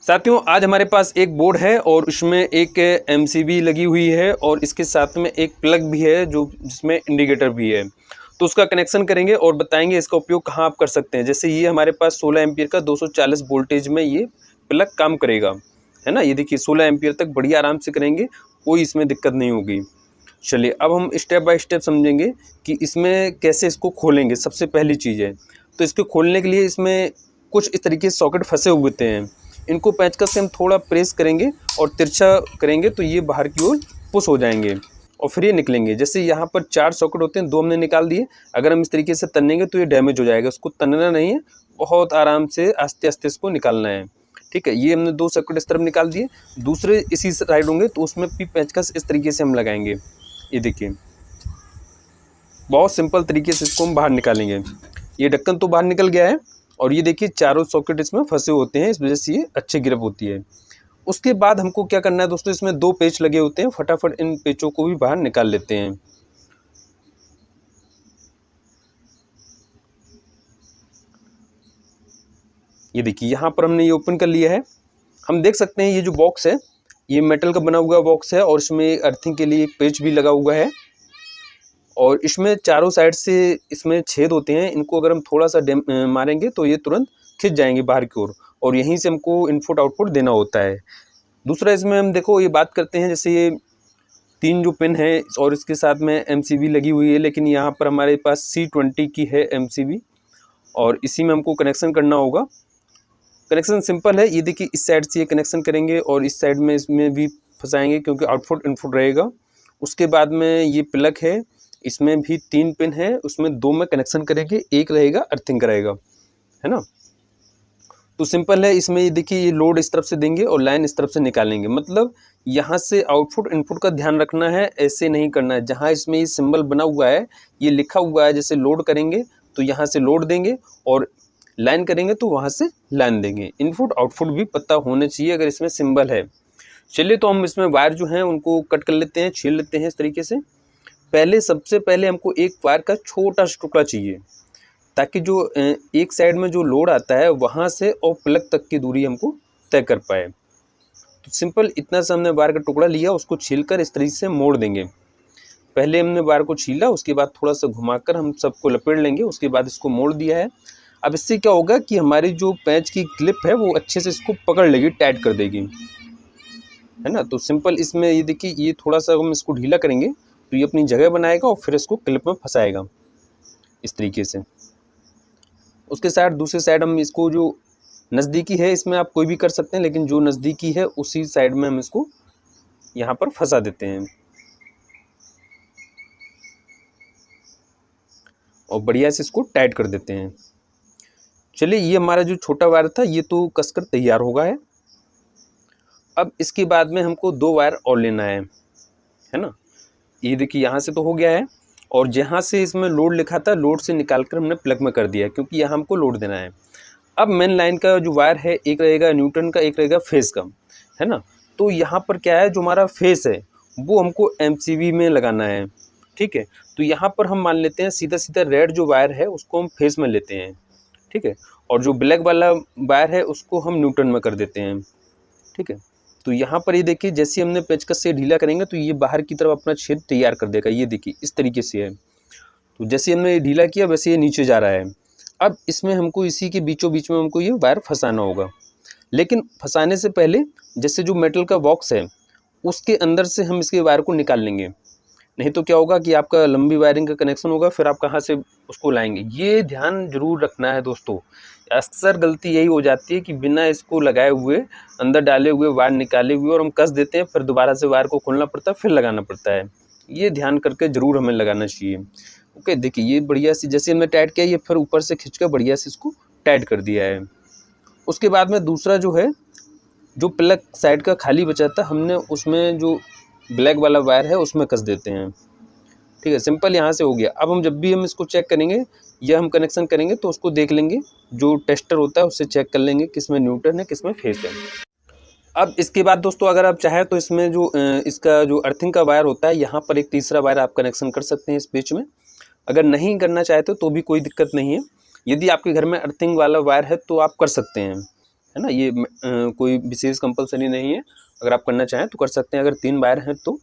साथियों, आज हमारे पास एक बोर्ड है और उसमें एक एमसीबी लगी हुई है और इसके साथ में एक प्लग भी है जिसमें इंडिकेटर भी है। तो उसका कनेक्शन करेंगे और बताएंगे इसका उपयोग कहाँ आप कर सकते हैं। जैसे ये हमारे पास 16 एम्पीयर का 240 वोल्टेज में ये प्लग काम करेगा, है ना। ये देखिए 16 एम्पीयर तक बढ़िया आराम से करेंगे, कोई इसमें दिक्कत नहीं होगी। चलिए अब हम स्टेप बाय स्टेप समझेंगे कि इसमें कैसे इसको खोलेंगे। सबसे पहली चीज़ है, तो इसको खोलने के लिए इसमें कुछ इस तरीके से सॉकेट फंसे हुए होते हैं। इनको पेंचकस से हम थोड़ा प्रेस करेंगे और तिरछा करेंगे तो ये बाहर की ओर पुश हो जाएंगे और फिर ये निकलेंगे। जैसे यहाँ पर 4 सॉकेट होते हैं, 2 हमने निकाल दिए। अगर हम इस तरीके से तनेंगे तो ये डैमेज हो जाएगा, उसको तनना नहीं है, बहुत आराम से आस्ते आस्ते इसको निकालना है। ठीक है, ये हमने 2 सॉकेट इस तरफ निकाल दिए। दूसरे इसी साइड होंगे तो उसमें भी पेंचकस इस तरीके से हम लगाएंगे। ये देखिए बहुत सिंपल तरीके से इसको हम बाहर निकालेंगे। ये ढक्कन तो बाहर निकल गया है और ये देखिए चारों सॉकेट इसमें फंसे होते हैं, इस वजह से ये अच्छी ग्रिप होती है। उसके बाद हमको क्या करना है दोस्तों, इसमें 2 पेच लगे होते हैं, फटाफट इन पेचों को भी बाहर निकाल लेते हैं। ये देखिए यहाँ पर हमने ये ओपन कर लिया है। हम देख सकते हैं ये जो बॉक्स है ये मेटल का बना हुआ बॉक्स है और इसमें अर्थिंग के लिए एक पेच भी लगा हुआ है और इसमें चारों साइड से इसमें छेद होते हैं। इनको अगर हम थोड़ा सा मारेंगे तो ये तुरंत खिंच जाएंगे बाहर की ओर और यहीं से हमको इनपुट आउटपुट देना होता है। दूसरा इसमें हम देखो ये बात करते हैं, जैसे ये 3 जो पिन है और इसके साथ में एमसीबी लगी हुई है, लेकिन यहाँ पर हमारे पास C20 की है एमसीबी और इसी में हमको कनेक्शन करना होगा। कनेक्शन सिंपल है, ये देखिए इस साइड से ये कनेक्शन करेंगे और इस साइड में इसमें भी फंसाएंगे क्योंकि आउटपुट इनपुट रहेगा। उसके बाद में ये प्लग है, इसमें भी 3 पिन है, उसमें 2 में कनेक्शन करेंगे, एक रहेगा अर्थिंग कराएगा, है ना। तो सिंपल है। इसमें ये देखिए ये लोड इस तरफ से देंगे और लाइन इस तरफ से निकालेंगे। मतलब यहाँ से आउटपुट इनपुट का ध्यान रखना है, ऐसे नहीं करना है। जहाँ इसमें ये सिंबल बना हुआ है, ये लिखा हुआ है, जैसे लोड करेंगे तो यहाँ से लोड देंगे और लाइन करेंगे तो वहाँ से लाइन देंगे। इनपुट आउटपुट भी पता होना चाहिए अगर इसमें सिंबल है। चलिए तो हम इसमें वायर जो हैं उनको कट कर लेते हैं, छील लेते हैं इस तरीके से। सबसे पहले हमको एक वायर का छोटा सा टुकड़ा चाहिए ताकि जो एक साइड में जो लोड आता है वहाँ से और प्लग तक की दूरी हमको तय कर पाए। तो सिंपल इतना सा हमने वायर का टुकड़ा लिया, उसको छीलकर इस तरीके से मोड़ देंगे। पहले हमने वायर को छीला, उसके बाद थोड़ा सा घुमाकर हम सबको लपेट लेंगे, उसके बाद इसको मोड़ दिया है। अब इससे क्या होगा कि हमारी जो पैंच की क्लिप है वो अच्छे से इसको पकड़ लेगी, टाइट कर देगी, है ना। तो सिंपल इसमें ये देखिए ये थोड़ा सा हम इसको ढीला करेंगे तो ये अपनी जगह बनाएगा और फिर इसको क्लिप में फंसाएगा इस तरीके से। उसके साइड दूसरे साइड हम इसको जो नज़दीकी है इसमें आप कोई भी कर सकते हैं, लेकिन जो नज़दीकी है उसी साइड में हम इसको यहाँ पर फंसा देते हैं और बढ़िया से इसको टाइट कर देते हैं। चलिए ये हमारा जो छोटा वायर था ये तो कसकर तैयार होगा है। अब इसके बाद में हमको 2 वायर और लेना है ना। ये देखिए यहाँ से तो हो गया है और जहाँ से इसमें लोड लिखा था लोड से निकाल कर हमने प्लग में कर दिया है क्योंकि यहाँ हमको लोड देना है। अब मेन लाइन का जो वायर है एक रहेगा न्यूटन का, एक रहेगा फेस का, है ना। तो यहाँ पर क्या है, जो हमारा फेस है वो हमको एमसीबी में लगाना है। ठीक है, तो यहाँ पर हम मान लेते हैं सीधा सीधा रेड जो वायर है उसको हम फेस में लेते हैं। ठीक है, और जो ब्लैक वाला वायर है उसको हम न्यूटन में कर देते हैं। ठीक है, तो यहाँ पर ये देखिए जैसे हमने पेचकस से ढीला करेंगे तो ये बाहर की तरफ अपना छेद तैयार कर देगा। ये देखिए इस तरीके से है, तो जैसे हमने ढीला किया वैसे ये नीचे जा रहा है। अब इसमें हमको इसी के बीचों बीच में हमको ये वायर फंसाना होगा, लेकिन फंसाने से पहले जैसे जो मेटल का बॉक्स है उसके अंदर से हम इसके वायर को निकाल लेंगे। नहीं तो क्या होगा कि आपका लंबी वायरिंग का कनेक्शन होगा, फिर आप कहाँ से उसको लाएंगे। ये ध्यान जरूर रखना है दोस्तों। अक्सर गलती यही हो जाती है कि बिना इसको लगाए हुए, अंदर डाले हुए वायर निकाले हुए और हम कस देते हैं, फिर दोबारा से वायर को खोलना पड़ता है, फिर लगाना पड़ता है। ये ध्यान करके ज़रूर हमें लगाना चाहिए। ओके, देखिए ये बढ़िया सी जैसे हमने टाइट किया, ये फिर ऊपर से खींच कर बढ़िया से इसको टाइट कर दिया है। उसके बाद में दूसरा जो है, जो प्लग साइड का खाली बचा था हमने उसमें जो ब्लैक वाला वायर है उसमें कस देते हैं। ठीक है, सिंपल यहाँ से हो गया। अब हम जब भी हम इसको चेक करेंगे या हम कनेक्शन करेंगे तो उसको देख लेंगे, जो टेस्टर होता है उससे चेक कर लेंगे किस में न्यूटन है किस में फेस है। अब इसके बाद दोस्तों अगर आप चाहें तो इसमें जो इसका जो अर्थिंग का वायर होता है यहाँ पर एक तीसरा वायर आप कनेक्शन कर सकते हैं इस बीच में। अगर नहीं करना चाहते तो भी कोई दिक्कत नहीं है। यदि आपके घर में अर्थिंग वाला वायर है तो आप कर सकते हैं। है ना। ये कोई विशेष कंपलसरी नहीं है, अगर आप करना चाहें तो कर सकते हैं, अगर 3 वायर हैं तो।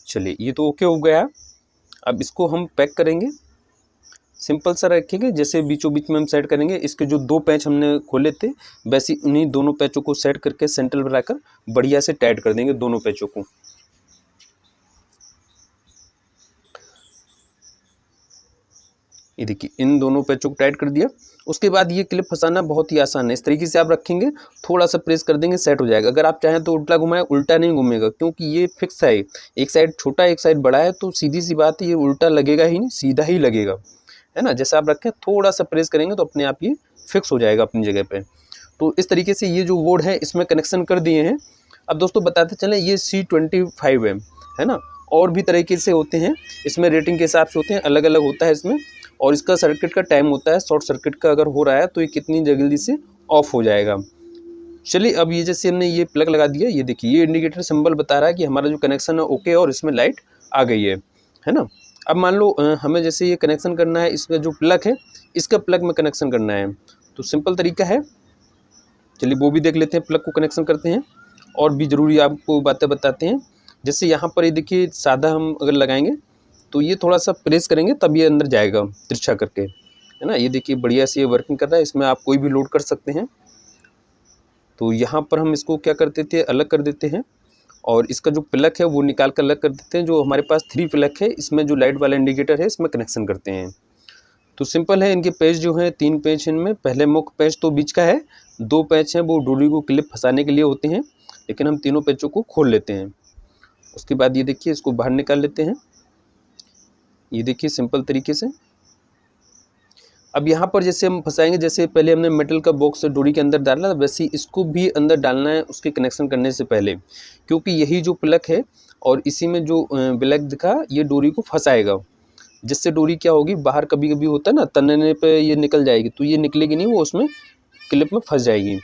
चलिए ये तो ओके हो गया। अब इसको हम पैक करेंगे, सिंपल सा रखेंगे, जैसे बीचों बीच में हम सेट करेंगे। इसके जो 2 पैच हमने खोले थे, वैसे उन्हीं दोनों पैचों को सेट करके सेंटर बनाकर बढ़िया से टाइट कर देंगे दोनों पैचों को। ये देखिए इन दोनों पैचों को टाइट कर दिया। उसके बाद ये क्लिप फंसाना बहुत ही आसान है। इस तरीके से आप रखेंगे, थोड़ा सा प्रेस कर देंगे, सेट हो जाएगा। अगर आप चाहें तो उल्टा घुमाएं, उल्टा नहीं घूमेगा, क्योंकि ये फिक्स है। एक साइड छोटा एक साइड बड़ा है, तो सीधी सी बात है, ये उल्टा लगेगा ही नहीं, सीधा ही लगेगा, है ना। जैसे आप रखें, थोड़ा सा प्रेस करेंगे तो अपने आप ये फिक्स हो जाएगा अपनी जगह पे। तो इस तरीके से ये जो बोर्ड है इसमें कनेक्शन कर दिए हैं। अब दोस्तों बताते चलें, ये C25 है ना। और भी तरीके से होते हैं, इसमें रेटिंग के हिसाब से होते हैं, अलग अलग होता है इसमें। और इसका सर्किट का टाइम होता है, शॉर्ट सर्किट का अगर हो रहा है तो ये कितनी जल्दी से ऑफ हो जाएगा। चलिए अब ये जैसे हमने ये प्लग लगा दिया, ये देखिए ये इंडिकेटर सिंबल बता रहा है कि हमारा जो कनेक्शन है ओके है और इसमें लाइट आ गई है ना। अब मान लो हमें जैसे ये कनेक्शन करना है, इसका जो प्लग है इसका प्लग में कनेक्शन करना है, तो सिंपल तरीका है। चलिए वो भी देख लेते हैं, प्लग को कनेक्शन करते हैं और भी ज़रूरी आपको बातें बताते हैं। जैसे यहाँ पर ये देखिए सादा हम अगर लगाएंगे तो ये थोड़ा सा प्रेस करेंगे तब ये अंदर जाएगा तिरछा करके, है ना। ये देखिए बढ़िया से ये वर्किंग कर रहा है, इसमें आप कोई भी लोड कर सकते हैं। तो यहाँ पर हम इसको क्या कर देते हैं, अलग कर देते हैं और इसका जो प्लग है वो निकाल कर अलग कर देते हैं। जो हमारे पास 3 प्लग है, इसमें जो लाइट वाला इंडिकेटर है इसमें कनेक्शन करते हैं। तो सिंपल है, इनके पेच जो हैं 3 पेच इनमें। पहले मुख्य पेच तो बीच का है, 2 पेच हैं वो डोरी को क्लिप फंसाने के लिए होते हैं, लेकिन हम तीनों पेचों को खोल लेते हैं। उसके बाद ये देखिए इसको बाहर निकाल लेते हैं, ये देखिए सिंपल तरीके से। अब यहाँ पर जैसे हम फंसाएंगे, जैसे पहले हमने मेटल का बॉक्स डोरी के अंदर डाला, वैसे ही इसको भी अंदर डालना है उसके कनेक्शन करने से पहले, क्योंकि यही जो प्लग है और इसी में जो ब्लैक दिखा ये डोरी को फंसाएगा, जिससे डोरी क्या होगी, बाहर कभी कभी होता है ना तनने पे ये निकल जाएगी, तो ये निकलेगी नहीं, वो उसमें क्लिप में फंस जाएगी।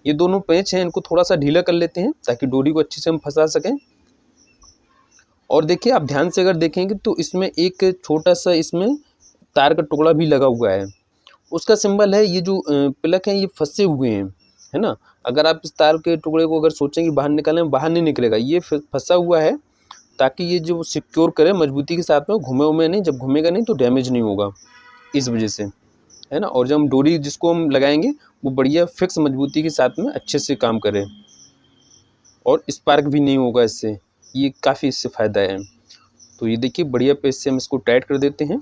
ये दोनों पेच हैं, इनको थोड़ा सा ढीला कर लेते हैं ताकि डोरी को अच्छे से हम फंसा सकें। और देखिए आप ध्यान से अगर देखेंगे तो इसमें एक छोटा सा इसमें तार का टुकड़ा भी लगा हुआ है, उसका सिंबल है। ये जो प्लग हैं ये फंसे हुए हैं, है ना। अगर आप इस तार के टुकड़े को अगर सोचेंगे बाहर निकालें, बाहर नहीं निकलेगा, ये फंसा हुआ है ताकि ये जो सिक्योर करे मजबूती के साथ में, घूमे उमे नहीं, जब घूमेगा नहीं तो डैमेज नहीं होगा, इस वजह से, है ना। और जब हम डोरी जिसको हम लगाएंगे वो बढ़िया फिक्स मजबूती के साथ में अच्छे से काम करे और स्पार्क भी नहीं होगा इससे, ये काफ़ी इससे फ़ायदा है। तो ये देखिए बढ़िया पेज से हम इसको टाइट कर देते हैं।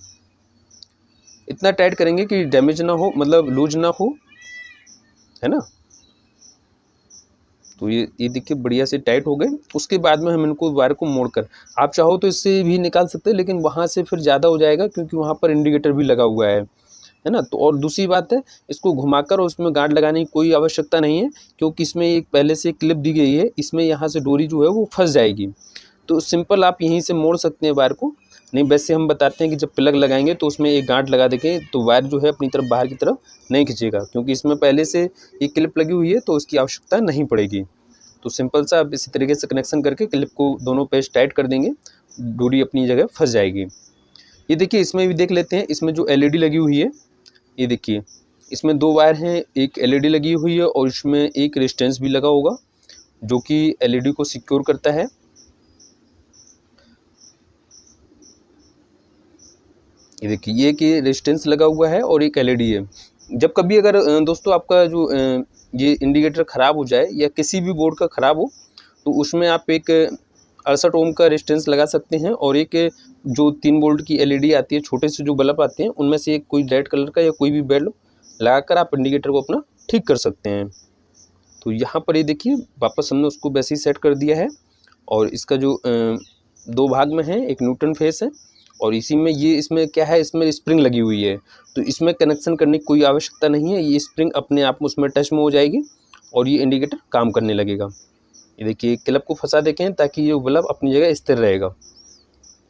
इतना टाइट करेंगे कि डैमेज ना हो, मतलब लूज ना हो, है ना। तो ये देखिए बढ़िया से टाइट हो गए। उसके बाद में हम इनको वायर को मोड़कर, आप चाहो तो इससे भी निकाल सकते हैं, लेकिन वहाँ से फिर ज़्यादा हो जाएगा क्योंकि वहाँ पर इंडिकेटर भी लगा हुआ है ना। तो और दूसरी बात है, इसको घुमाकर और उसमें गांठ लगाने की कोई आवश्यकता नहीं है, क्योंकि इसमें एक पहले से क्लिप दी गई है, इसमें यहाँ से डोरी जो है वो फंस जाएगी। तो सिंपल आप यहीं से मोड़ सकते हैं वायर को। नहीं, वैसे हम बताते हैं कि जब प्लग लगाएंगे तो उसमें एक गांठ लगा देंगे, तो वायर जो है अपनी तरफ बाहर की तरफ नहीं खींचेगा, क्योंकि इसमें पहले से एक क्लिप लगी हुई है तो उसकी आवश्यकता नहीं पड़ेगी। तो सिंपल सा आप इसी तरीके से कनेक्शन करके क्लिप को दोनों पेच टाइट कर देंगे, डोरी अपनी जगह फंस जाएगी। ये देखिए इसमें भी देख लेते हैं, इसमें जो LED लगी हुई है, ये देखिए इसमें 2 वायर हैं, एक LED लगी हुई है और इसमें एक रेजिस्टेंस भी लगा होगा जो कि LED को सिक्योर करता है। ये देखिए ये कि रेजिस्टेंस लगा हुआ है और एक LED है। जब कभी अगर दोस्तों आपका जो ये इंडिकेटर ख़राब हो जाए या किसी भी बोर्ड का ख़राब हो, तो उसमें आप एक 68 ओम का रेजिस्टेंस लगा सकते हैं और एक जो 3 वोल्ट की LED आती है, छोटे से जो बल्ब आते हैं उनमें से एक कोई रेड कलर का या कोई भी बल्ब लगाकर आप इंडिकेटर को अपना ठीक कर सकते हैं। तो यहाँ पर ये देखिए वापस हमने उसको वैसे ही सेट कर दिया है और इसका जो 2 भाग में है, एक न्यूट्रल फेस है और इसी में ये इसमें क्या है, इसमें स्प्रिंग लगी हुई है, तो इसमें कनेक्शन करने की कोई आवश्यकता नहीं है। ये स्प्रिंग अपने आप में उसमें टच में हो जाएगी और ये इंडिकेटर काम करने लगेगा। ये देखिए क्लिप को फंसा देखें ताकि ये बल्ब अपनी जगह स्थिर रहेगा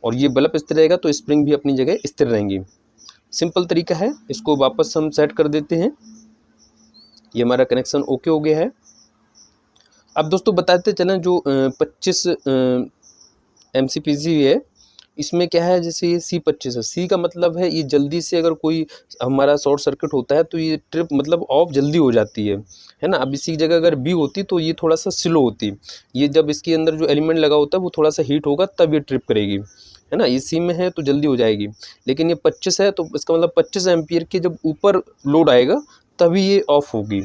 और ये बल्ब स्थिर रहेगा तो स्प्रिंग भी अपनी जगह स्थिर रहेंगी। सिंपल तरीका है, इसको वापस हम सेट कर देते हैं। ये हमारा कनेक्शन ओके हो गया है। अब दोस्तों बताते चलें, जो 25 MCPC है इसमें क्या है, जैसे ये C25 है, C का मतलब है ये जल्दी से अगर कोई हमारा शॉर्ट सर्किट होता है तो ये ट्रिप मतलब ऑफ जल्दी हो जाती है ना। अब इसी जगह अगर B होती तो ये थोड़ा सा स्लो होती, ये जब इसके अंदर जो एलिमेंट लगा होता है वो थोड़ा सा हीट होगा तब ये ट्रिप करेगी, है ना। ये C में है तो जल्दी हो जाएगी, लेकिन ये 25 है तो इसका मतलब 25 एम्पियर के जब ऊपर लोड आएगा तभी ये ऑफ होगी।